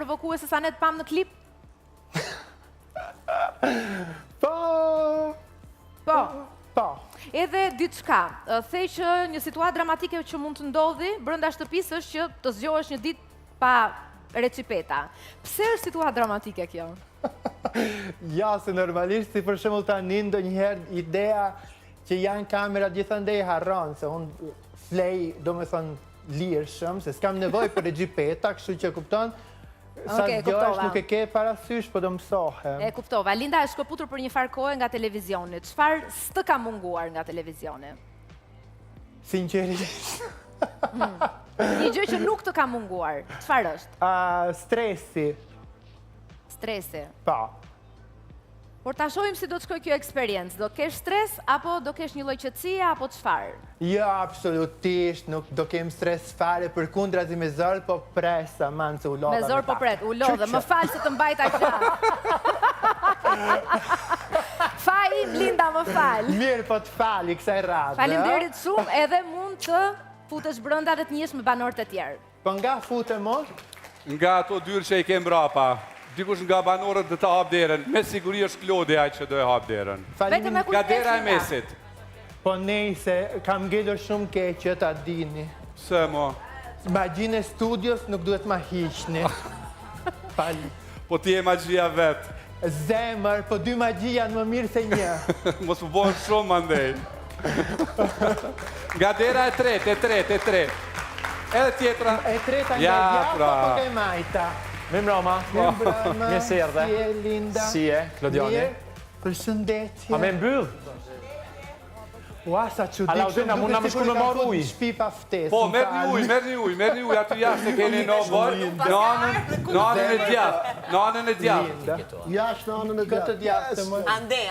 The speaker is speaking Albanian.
provokuese sa ne të pam në klip? Po. Edhe diçka, thej që një situatë dramatike që mund të ndodhi brenda shtëpisë është që të zgjohesh një ditë pa recipeta. Pse është situatë dramatike kjo? Ja, se normalisht, si për shembull tani ndonjëherë ideja që janë kamera gjithandej harron, se unë flej, domethënë lirshëm, se s'kam nevojë për recipeta, kështu që kupton. Sa zgjohesh nuk e ke parasysh, po do mësohem. E kuptova. Linda është shkëputur për një farë kohë nga televizioni. Çfarë s'të ka munguar nga televizioni? Sinqerisht. Një gjë që nuk të ka munguar. Çfarë është? Stresi. Stresi. Po. Por ta shohim si do të shkojë kjo eksperiencë. Do kesh stres apo do kesh një lloj qetësie apo çfarë? Jo, absolutisht, nuk do kem stres fare, përkundrazi me zor, po presa, man se u lodha. Me zor po pret, u lodhe, më fal se të mbajta gjatë. Fajin, Linda, më fal. Mirë, po të fali kësaj radhe. Faleminderit shumë, edhe mund të futesh brenda dhe të njihesh me banorët e tjerë. Po nga futem mos? Nga ato dyrë që i kem brapa. Dikush nga banorët dhe të hap derën. Me siguri është Klodi ai që do e hap derën. Vetëm me Nga dera e mesit. Po nejse, kam ngelur shumë keq që ta dini. Pse mo? Magjin e studios nuk duhet ma hiqni. Fali. Po ti e magjia vet. Zemër, po dy magji janë më mirë se një. Mos u bën shumë andej. Nga dera e tretë. Edhe tjetra. E treta nga Ja, djathta, pra. po nga e majta. Mirë mbroma. Mirë se erdhe. Si e Linda? Si e, Klodioni? Mirë, përshëndetje. A me mbyll? Ua, sa që A Laudina, mund na më shku me marr ujë? Shpi pa ftesë. Po, merrni ujë, aty jashtë e keni në bërë, në anën e djathtë. Jashtë në anën e djathtë. Ande.